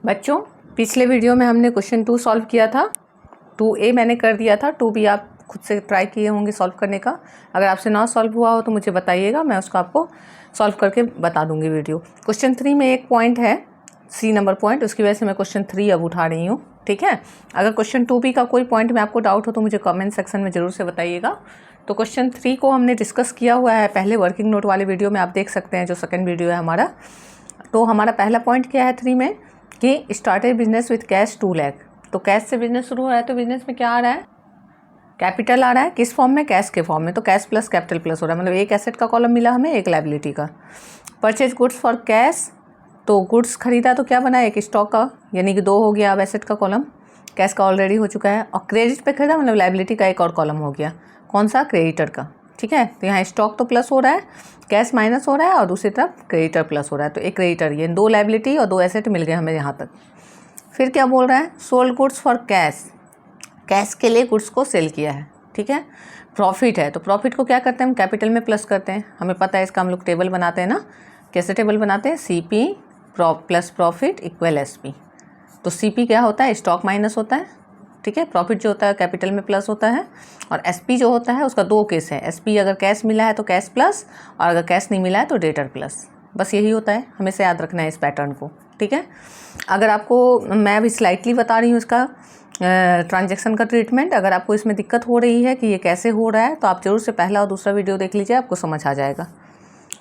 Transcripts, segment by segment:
बच्चों, पिछले वीडियो में हमने क्वेश्चन 2 सॉल्व किया था। 2A मैंने कर दिया था, 2B आप खुद से ट्राई किए होंगे सॉल्व करने का। अगर आपसे ना सॉल्व हुआ हो तो मुझे बताइएगा, मैं उसको आपको सॉल्व करके बता दूंगी वीडियो। क्वेश्चन 3 में एक पॉइंट है, C नंबर पॉइंट, उसकी वजह से मैं क्वेश्चन 3 अब उठा रही हूँ। ठीक है, अगर क्वेश्चन 2B का कोई पॉइंट में आपको डाउट हो तो मुझे कमेंट सेक्शन में ज़रूर से बताइएगा। तो क्वेश्चन 3 को हमने डिस्कस किया हुआ है पहले वर्किंग नोट वाले वीडियो में, आप देख सकते हैं जो सेकंड वीडियो है हमारा। तो हमारा पहला पॉइंट क्या है 3 में कि started business with cash 2 lakh. तो कैश से बिजनेस शुरू हो रहा है, तो बिजनेस में क्या आ रहा है, कैपिटल आ रहा है। किस फॉर्म में, कैश के फॉर्म में। तो कैश प्लस कैपिटल प्लस हो रहा है, मतलब एक एसेट का कॉलम मिला हमें, एक लायबिलिटी का। परचेज गुड्स फॉर कैश, तो गुड्स खरीदा तो क्या बना, एक स्टॉक का, यानी कि 2 हो गया अब एसेट का कॉलम, कैश का ऑलरेडी हो चुका है। और क्रेडिट पे खरीदा मतलब लायबिलिटी का एक और कॉलम हो गया, कौन सा, क्रेडिटर का। ठीक है, तो यहाँ स्टॉक तो प्लस हो रहा है, कैश माइनस हो रहा है, और दूसरी तरफ क्रेडिटर प्लस हो रहा है। तो एक क्रेडिटर, ये 2 लायबिलिटी और 2 एसेट मिल गए हमें यहाँ तक। फिर क्या बोल रहा है, sold goods for cash, cash के लिए गुड्स को सेल किया है। ठीक है, प्रॉफिट है, तो प्रॉफिट को क्या करते हैं हम, कैपिटल में प्लस करते हैं। हमें पता है इसका, हम लोग टेबल बनाते हैं ना, कैसे टेबल बनाते हैं, CP plus profit equal SP। तो CP क्या होता है, स्टॉक माइनस होता है। ठीक है, प्रॉफिट जो होता है कैपिटल में प्लस होता है, और SP जो होता है उसका 2 केस है। SP अगर कैश मिला है तो कैश प्लस, और अगर कैश नहीं मिला है तो डेटर प्लस। बस यही होता है, हमें से याद रखना है इस पैटर्न को। ठीक है, अगर आपको, मैं अभी स्लाइटली बता रही हूँ इसका ट्रांजैक्शन का ट्रीटमेंट। अगर आपको इसमें दिक्कत हो रही है कि ये कैसे हो रहा है, तो आप जरूर से पहला और दूसरा वीडियो देख लीजिए, आपको समझ आ जाएगा।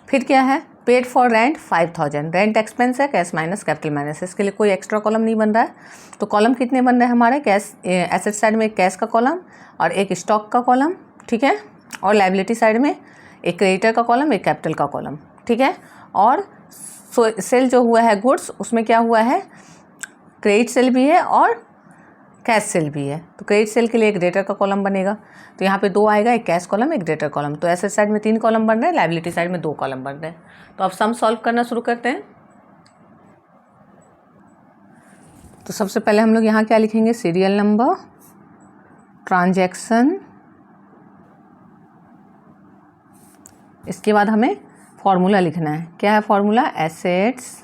फिर क्या है, paid for rent 5000, rent expense है, कैश माइनस कैपिटल माइनस, इसके लिए कोई एक्स्ट्रा कॉलम नहीं बन रहा है। तो कॉलम कितने बन रहे हैं हमारे, कैश एसेट साइड में एक कैश का कॉलम और एक स्टॉक का कॉलम। ठीक है, और लायबिलिटी साइड में एक क्रेडिटर का कॉलम, एक कैपिटल का कॉलम। ठीक है, और सेल जो हुआ है गुड्स, उसमें क्या हुआ है, क्रेडिट सेल भी है और कैश सेल भी है। तो क्रेडिट सेल के लिए एक डेटर का कॉलम बनेगा, तो यहाँ पे 2 आएगा, एक कैश कॉलम एक डेटर कॉलम। तो एसेट साइड में 3 कॉलम बन रहे हैं, लायबिलिटी साइड में 2 कॉलम बन रहे हैं। तो अब सम सॉल्व करना शुरू करते हैं। तो सबसे पहले हम लोग यहाँ क्या लिखेंगे, सीरियल नंबर, ट्रांजैक्शन, इसके बाद हमें फॉर्मूला लिखना है। क्या है फॉर्मूला, एसेट्स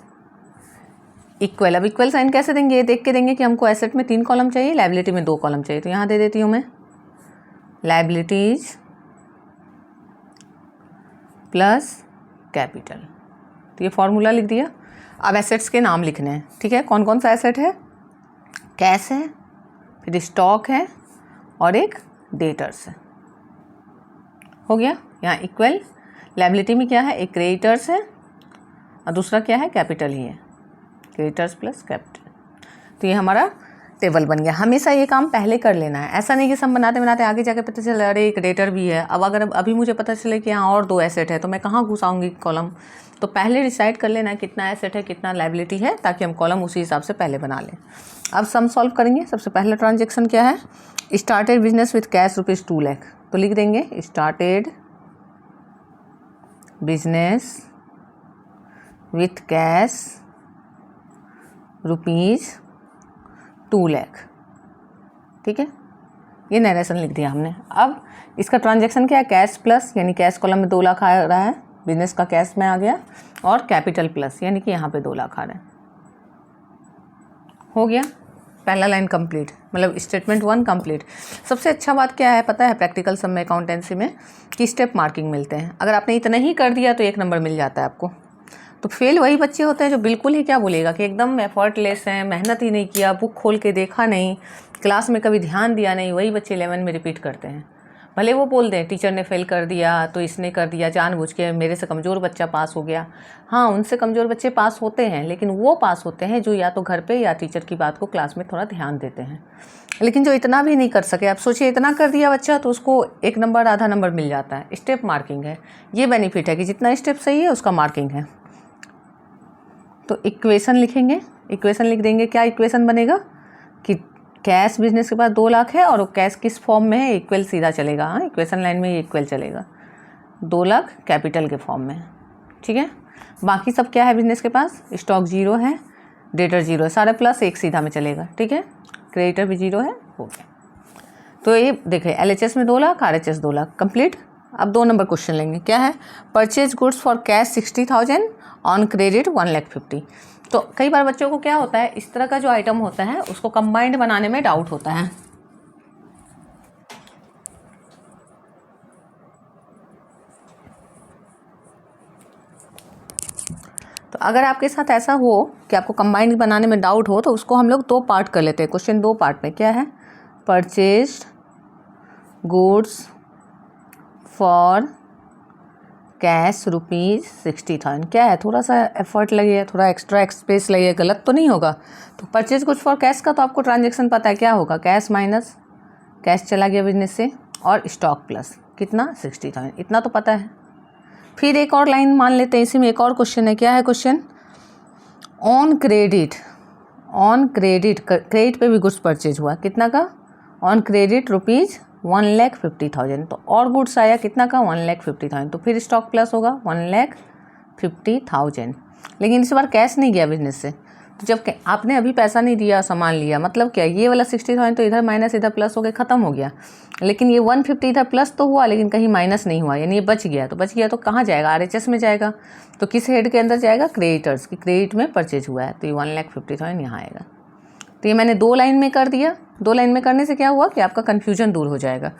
इक्वल। अब इक्वल साइन कैसे देंगे, ये देख के देंगे कि हमको एसेट में 3 कॉलम चाहिए, लायबिलिटी में 2 कॉलम चाहिए। तो यहाँ दे देती हूँ मैं, लायबिलिटीज प्लस कैपिटल। तो ये फॉर्मूला लिख दिया। अब एसेट्स के नाम लिखने हैं। ठीक है, कौन कौन सा एसेट है, कैश है, फिर स्टॉक है, और एक डेटर्स है। हो गया, यहाँ इक्वल। लायबिलिटी में क्या है, एक क्रेडिटर्स है और दूसरा क्या है, कैपिटल ही है, क्रेडिटर्स प्लस कैपिटल। तो ये हमारा टेबल बन गया। हमेशा ये काम पहले कर लेना है, ऐसा नहीं कि सब बनाते बनाते आगे जाके पता चला अरे एक डेटर भी है। अब अगर अभी मुझे पता चले कि यहाँ और 2 एसेट है, तो मैं कहाँ घुसाऊंगी कॉलम। तो पहले डिसाइड कर लेना है कितना एसेट है कितना लायबिलिटी है, ताकि हम कॉलम उसी हिसाब से पहले बना लें। अब सम सॉल्व करेंगे। सबसे पहला ट्रांजेक्शन क्या है, started business with cash ₹2 lakh. तो लिख देंगे started business with cash ₹2 lakh. ठीक है, ये नरेशन लिख दिया हमने। अब इसका ट्रांजैक्शन क्या है, कैश प्लस, यानी कैश कॉलम में 2 लाख आ रहा है, बिजनेस का कैश में आ गया, और कैपिटल प्लस, यानी कि यहाँ पे 2 लाख आ रहा है। हो गया, पहला लाइन कंप्लीट, मतलब स्टेटमेंट 1 कंप्लीट। सबसे अच्छा बात क्या है पता है, प्रैक्टिकल सम में, अकाउंटेंसी में, कि स्टेप मार्किंग मिलते हैं। अगर आपने इतना ही कर दिया तो 1 नंबर मिल जाता है आपको। तो फेल वही बच्चे होते हैं जो बिल्कुल ही क्या बोलेगा कि एकदम एफर्टलेस हैं, मेहनत ही नहीं किया, बुक खोल के देखा नहीं, क्लास में कभी ध्यान दिया नहीं, वही बच्चे 11 में रिपीट करते हैं। भले वो बोल दें टीचर ने फेल कर दिया तो इसने कर दिया जानबूझ के, मेरे से कमज़ोर बच्चा पास हो गया। हाँ, उनसे कमज़ोर बच्चे पास होते हैं, लेकिन वो पास होते हैं जो या तो घर पे या टीचर की बात को क्लास में थोड़ा ध्यान देते हैं। लेकिन जो इतना भी नहीं कर सके, आप सोचिए इतना कर दिया बच्चा, तो उसको 1 नंबर आधा नंबर मिल जाता है। स्टेप मार्किंग है, ये बेनिफिट है कि जितना स्टेप सही है उसका मार्किंग है। तो इक्वेशन लिखेंगे, इक्वेशन लिख देंगे। क्या इक्वेशन बनेगा कि कैश बिजनेस के पास 2 लाख है, और वो कैश किस फॉर्म में है, इक्वल सीधा चलेगा। हाँ, इक्वेशन लाइन में ये इक्वल चलेगा, 2 लाख कैपिटल के फॉर्म में। ठीक है, बाकी सब क्या है बिजनेस के पास, स्टॉक 0 है, डेटर 0 है, सारे प्लस, एक सीधा में चलेगा। ठीक है, क्रेडिटर भी 0 है, हो गया। तो ये देखिए LHS में 2 लाख, RHS 2 लाख, कंप्लीट। अब 2 नंबर क्वेश्चन लेंगे। क्या है, purchase goods for cash 60,000, on credit 1,50,000। तो कई बार बच्चों को क्या होता है, इस तरह का जो आइटम होता है उसको कंबाइंड बनाने में डाउट होता है। तो अगर आपके साथ ऐसा हो कि आपको कंबाइंड बनाने में डाउट हो तो उसको हम लोग 2 पार्ट कर लेते हैं। क्वेश्चन 2 पार्ट में क्या है, परचेज्ड गुड्स फॉर कैश ₹60,000। क्या है, थोड़ा सा एफर्ट लगे है, थोड़ा एक्स्ट्रा स्पेस लगे, गलत तो नहीं होगा। तो परचेज गुड्स फॉर कैश का तो आपको ट्रांजेक्शन पता है क्या होगा, कैश माइनस कैश चला गया बिजनेस से और स्टॉक प्लस कितना 60,000, इतना तो पता है। फिर एक और लाइन मान लेते हैं, इसी में एक और क्वेश्चन है। क्या है question, on credit, on credit, credit पे भी गुड्स परचेज हुआ, कितना का, ऑन क्रेडिट ₹1,50,000। तो और गुड्स आया कितना का, 1,50,000। तो फिर स्टॉक प्लस होगा 1,50,000। लेकिन इस बार कैश नहीं गया बिजनेस से। तो जब आपने अभी पैसा नहीं दिया, सामान लिया, मतलब क्या, ये वाला 60,000 तो इधर माइनस इधर प्लस हो गया, ख़त्म हो गया। लेकिन ये 150 इधर प्लस तो हुआ लेकिन कहीं माइनस नहीं हुआ, यानी ये बच गया। तो बच गया तो कहाँ जाएगा, RHS में जाएगा। तो किस हेड के अंदर जाएगा, क्रेडिटर्स की, क्रेडिट में परचेज हुआ है। तो ये 1,50,000 यहाँ आएगा। तो ये मैंने 2 लाइन में कर दिया। 2 लाइन में करने से क्या हुआ कि आपका कन्फ्यूजन दूर हो जाएगा।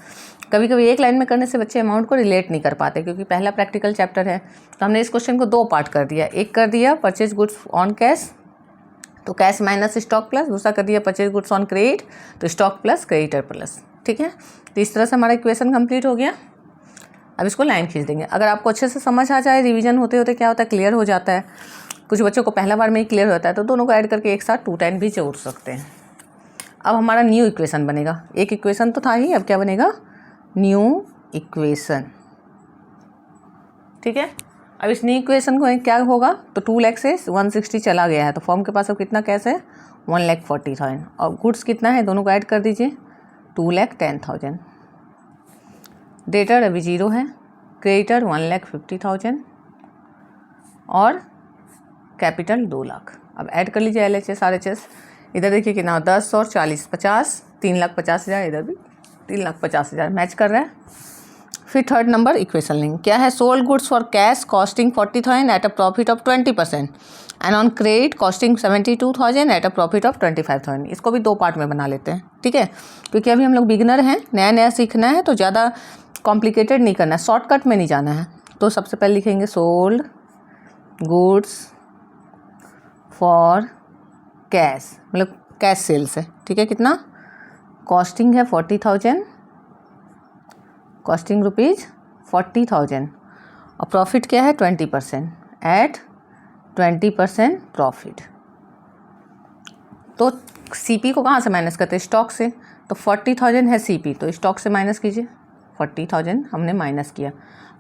कभी कभी एक लाइन में करने से बच्चे अमाउंट को रिलेट नहीं कर पाते, क्योंकि पहला प्रैक्टिकल चैप्टर है। तो हमने इस क्वेश्चन को 2 पार्ट कर दिया। एक कर दिया परचेज गुड्स ऑन कैश, तो कैश माइनस स्टॉक प्लस। दूसरा कर दिया परचेज गुड्स ऑन क्रेडिट, तो स्टॉक प्लस क्रेडिटर प्लस। ठीक है, तो इस तरह से हमारा इक्वेशन कंप्लीट हो गया। अब इसको लाइन खींच देंगे। अगर आपको अच्छे से समझ आ जाए, रिवीजन होते होते क्या होता है, क्लियर हो जाता है। कुछ बच्चों को पहला बार में ही क्लियर होता है, तो दोनों को ऐड करके एक साथ 2 टाइम भी जोड़ सकते हैं। अब हमारा न्यू इक्वेशन बनेगा। एक इक्वेशन तो था ही, अब क्या बनेगा, न्यू इक्वेशन। ठीक है, अब इस न्यू इक्वेशन को क्या होगा, तो 2 लाख से 160 चला गया है, तो फॉर्म के पास अब कितना कैश है, 1,40,000। और गुड्स कितना है, दोनों को ऐड कर दीजिए, 2,10,000। डेटर अभी 0 है, क्रेडिटर 1,50,000 और कैपिटल 2 लाख। अब ऐड कर लीजिए LHS RHS। इधर देखिए कितना, 10 और 40 50, 3,50,000। इधर भी 3,50,000 मैच कर रहा है। फिर थर्ड नंबर इक्वेशन लेंगे। क्या है, sold goods for cash costing 40,000 at a profit of 20% and on credit costing 72,000 at a profit of 25,000। इसको भी 2 पार्ट में बना लेते हैं। ठीक है, क्योंकि अभी हम लोग बिगनर हैं, नया नया सीखना है, तो ज़्यादा कॉम्प्लिकेटेड नहीं करना है, शॉर्टकट में नहीं जाना है। तो सबसे पहले लिखेंगे सोल्ड गुड्स फॉर कैश, मतलब कैश सेल्स है। ठीक है, कितना कॉस्टिंग है 40,000, कॉस्टिंग ₹40,000 और प्रॉफिट क्या है 20%, एट 20% प्रॉफिट। तो CP को कहाँ से माइनस करते हैं, स्टॉक से। तो 40,000 है CP, तो स्टॉक से माइनस कीजिए, 40,000 हमने माइनस किया।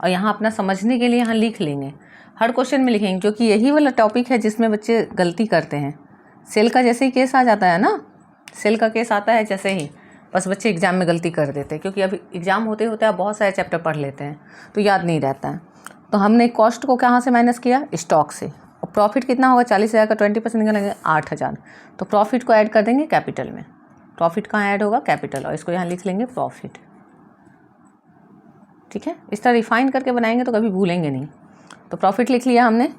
और यहाँ अपना समझने के लिए यहाँ लिख लेंगे, हर क्वेश्चन में लिखेंगे, क्योंकि यही वाला टॉपिक है जिसमें बच्चे गलती करते हैं। सेल का जैसे ही केस आ जाता है ना, सेल का केस आता है जैसे ही, बस बच्चे एग्ज़ाम में गलती कर देते हैं, क्योंकि अभी एग्ज़ाम होते होते आप बहुत सारे चैप्टर पढ़ लेते हैं तो याद नहीं रहता है। तो हमने कॉस्ट को कहाँ से माइनस किया, स्टॉक से। और प्रॉफिट कितना होगा, 40,000 का 20% निकालेंगे 8,000। तो प्रॉफिट को ऐड कर देंगे कैपिटल में। प्रॉफिट कहाँ ऐड होगा, कैपिटल, और इसको यहाँ लिख लेंगे प्रॉफिट। ठीक है, इस तरह रिफाइन करके बनाएंगे तो कभी भूलेंगे नहीं। तो प्रॉफिट लिख लिया हमने।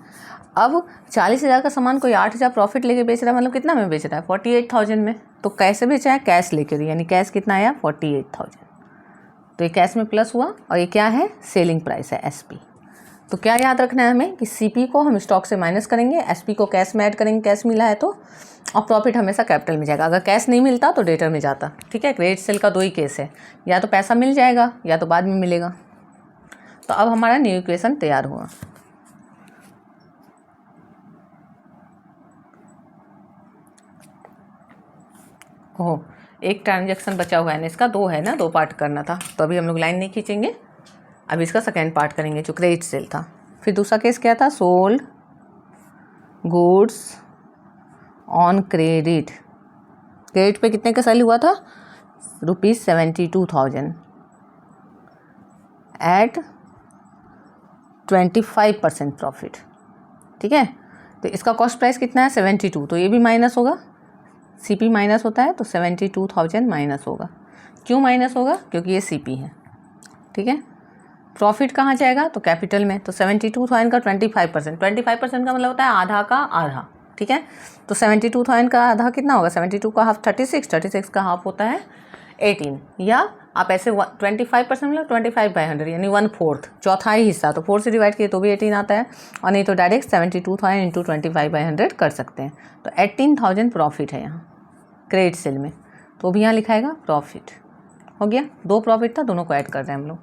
अब 40,000 का सामान कोई 8,000 प्रॉफिट लेके बेच रहा है, मतलब कितना में बेच रहा है, 48,000 में। तो कैसे बेचा है, कैश लेकर, यानी कैश कितना आया 48,000। तो ये कैश में प्लस हुआ, और ये क्या है, सेलिंग प्राइस है SP। तो क्या याद रखना है हमें कि CP को हम स्टॉक से माइनस करेंगे, SP को कैश में ऐड करेंगे, कैश मिला है तो, और प्रॉफिट हमेशा कैपिटल में जाएगा। अगर कैश नहीं मिलता तो डेटर में जाता। ठीक है, क्रेडिट सेल का 2 ही केस है, या तो पैसा मिल जाएगा या तो बाद में मिलेगा। तो अब हमारा न्यू इक्वेशन तैयार हुआ। ओह, एक ट्रांजैक्शन बचा हुआ है ना, इसका 2 है ना, 2 पार्ट करना था, तो अभी हम लोग लाइन नहीं खींचेंगे। अब इसका सेकेंड पार्ट करेंगे जो क्रेडिट सेल था। फिर दूसरा केस क्या था, sold goods on credit. Credit पे कितने का सेल हुआ था, ₹72,000 एट 25% प्रॉफिट। ठीक है, तो इसका कॉस्ट प्राइस कितना है 72, तो ये भी माइनस होगा, CP माइनस होता है तो 72,000 माइनस होगा। क्यों माइनस होगा, क्योंकि ये CP है। ठीक है, प्रॉफिट कहाँ जाएगा, तो कैपिटल में। तो 72,000 का 25%, 25% का मतलब होता है आधा का आधा। ठीक है। तो 72,000 का आधा कितना होगा, 72 का हाफ 36, 36 का हाफ होता है 18, या आप ऐसे 25% मतलब 25/100 यानी 1/4, चौथाई हिस्सा, तो 4 से डिवाइड किए तो भी 18 आता है, और नहीं तो डायरेक्ट 72,000 इंटू 25/100 कर सकते हैं। तो 18,000 प्रॉफिट है यहाँ क्रेडिट सेल में, तो भी यहाँ लिखाएगा प्रॉफिट। हो गया, 2 प्रॉफिट था, दोनों को ऐड कर रहे हैं हम लोग।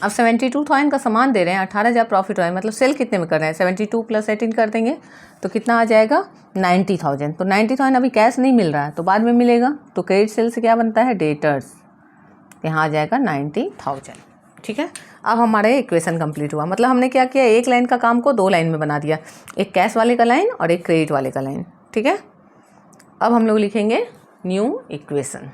अब 72,000 का सामान दे रहे हैं, 18,000 प्रॉफिट हो रहा है, मतलब सेल कितने में कर रहे हैं, 72 + 18 कर देंगे तो कितना आ जाएगा 90,000। तो 90,000 अभी कैश नहीं मिल रहा है, तो बाद में मिलेगा, तो क्रेडिट सेल से क्या बनता है, डेटर्स, यहाँ आ जाएगा 90,000। ठीक है, अब हमारा इक्वेशन कंप्लीट हुआ। मतलब हमने क्या किया, एक लाइन का काम को 2 लाइन में बना दिया, एक कैश वाले का लाइन और एक क्रेडिट वाले का लाइन। ठीक है, अब हम लोग लिखेंगे न्यू इक्वेशन।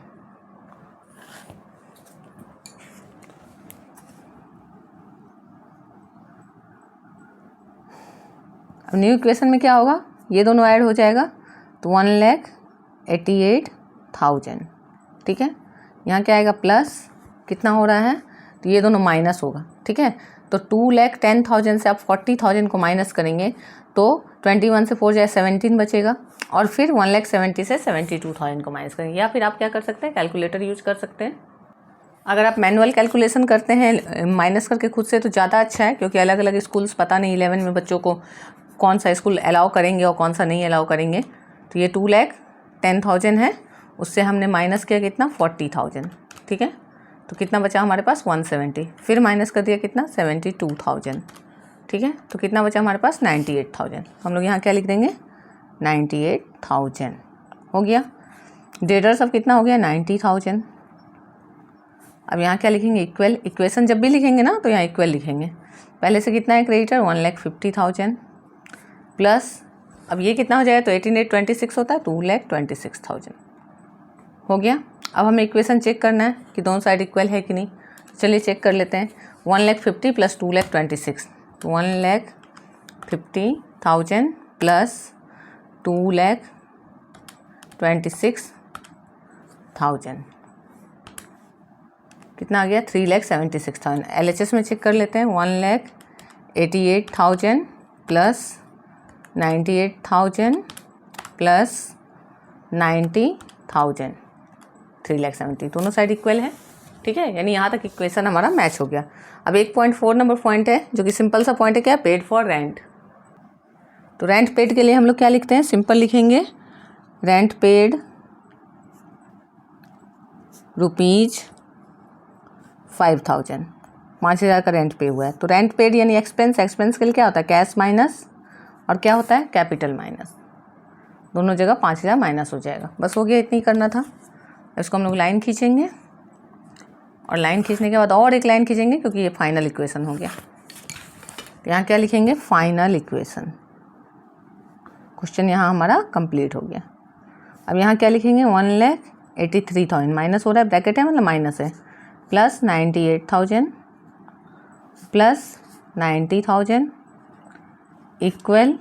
अब न्यू इक्वेशन में क्या होगा, ये दोनों ऐड हो जाएगा तो 1,88,000। ठीक है, यहाँ क्या आएगा प्लस, कितना हो रहा है, तो ये दोनों माइनस होगा। ठीक है, तो 2,10,000 से आप 40,000 को माइनस करेंगे तो 21 से 4 जाए 17 बचेगा, और फिर 1,70,000 से 72,000 को माइनस करेंगे। या फिर आप क्या कर सकते हैं, कैलकुलेटर यूज कर सकते हैं। अगर आप मैनुअल कैलकुलेशन करते हैं माइनस करके खुद से तो ज़्यादा अच्छा है, क्योंकि अलग अलग स्कूल्स पता नहीं 11 में बच्चों को कौन सा स्कूल अलाउ करेंगे और कौन सा नहीं अलाउ करेंगे। तो ये 2,10,000 है, उससे हमने माइनस किया कितना 40,000। ठीक है, तो कितना बचा हमारे पास 170, फिर माइनस कर दिया कितना 72,000। ठीक है, तो कितना बचा हमारे पास 98,000। हम लोग यहाँ क्या लिख देंगे 98,000। हो गया, डेटर्स अब कितना हो गया 90,000। अब यहाँ क्या लिखेंगे, इक्वल। इक्वेशन जब भी लिखेंगे ना तो यहाँ इक्वल लिखेंगे। पहले से कितना है क्रेडिटर 1,50,000 प्लस, अब ये कितना हो जाएगा, तो 18,826 होता है, 2,26,000। हो गया, अब हमें इक्वेशन चेक करना है कि दोनों साइड इक्वल है कि नहीं। चलिए चेक कर लेते हैं। 1,50,000 प्लस 2,26,000, तो 1,50,000 प्लस 2,26,000 कितना आ गया 3,76,000। LHS में चेक कर लेते हैं। 1,88,000 प्लस 98,000 प्लस 90,000, 3,70,000, दोनों साइड इक्वल है। ठीक है, यानी यहाँ तक इक्वेशन हमारा मैच हो गया। अब 1.4 नंबर पॉइंट है, जो कि सिंपल सा पॉइंट है, क्या, पेड फॉर रेंट। तो रेंट पेड के लिए हम लोग क्या लिखते हैं, सिंपल लिखेंगे, रेंट पेड ₹5,000, 5,000 का रेंट पे हुआ है। तो रेंट पेड यानी एक्सपेंस, एक्सपेंस के लिए क्या होता है, कैश माइनस, और क्या होता है, कैपिटल माइनस। दोनों जगह 5,000 माइनस हो जाएगा। बस हो गया, इतनी करना था। इसको हम लोग लाइन खींचेंगे, और लाइन खींचने के बाद और एक लाइन खींचेंगे, क्योंकि ये फाइनल इक्वेशन हो गया। तो यहाँ क्या लिखेंगे, फाइनल इक्वेशन। क्वेश्चन यहाँ हमारा कंप्लीट हो गया। अब यहाँ क्या लिखेंगे, 1,83,000 माइनस हो रहा है, ब्रैकेट है मतलब माइनस है, प्लस 98,000 प्लस 90,000 इक्वल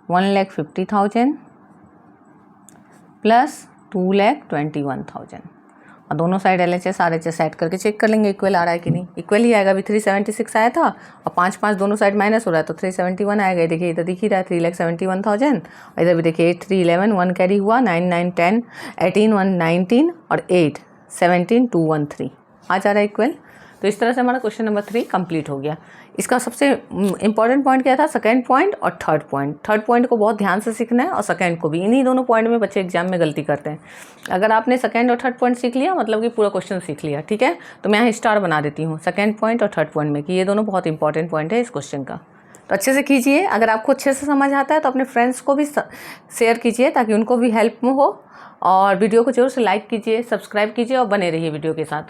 1,50,000 प्लस 2,21,000। और दोनों साइड LHS RHS ऐड करके चेक कर लेंगे इक्वल आ रहा है कि नहीं। इक्वल ही आएगा, अभी 376 आया था और 5 दोनों साइड माइनस हो रहा है, तो 371 आएगा। देखिए इधर दिख ही रहा है 3,71,000, और इधर भी देखिए 8 3 11 1 कैरी हुआ, 9 9 10 18 1 19 और 8 17 2 1 3 आ जा रहा है इक्वल। तो इस तरह से हमारा क्वेश्चन नंबर 3 कंप्लीट हो गया। इसका सबसे इंपॉर्टेंट पॉइंट क्या था, सेकंड पॉइंट और थर्ड पॉइंट। थर्ड पॉइंट को बहुत ध्यान से सीखना है, और सेकंड को भी। इन्हीं दोनों पॉइंट में बच्चे एग्जाम में गलती करते हैं। अगर आपने सेकंड और थर्ड पॉइंट सीख लिया, मतलब कि पूरा क्वेश्चन सीख लिया। ठीक है, तो मैं यहाँ स्टार बना देती हूँ सेकंड पॉइंट और थर्ड पॉइंट में, कि ये दोनों बहुत इंपॉर्टेंट पॉइंट है इस क्वेश्चन का। तो अच्छे से कीजिए। अगर आपको अच्छे से समझ आता है तो अपने फ्रेंड्स को भी शेयर कीजिए, ताकि उनको भी हेल्प हो। और वीडियो को जरूर से लाइक कीजिए, सब्सक्राइब कीजिए और बने रहिए वीडियो के साथ।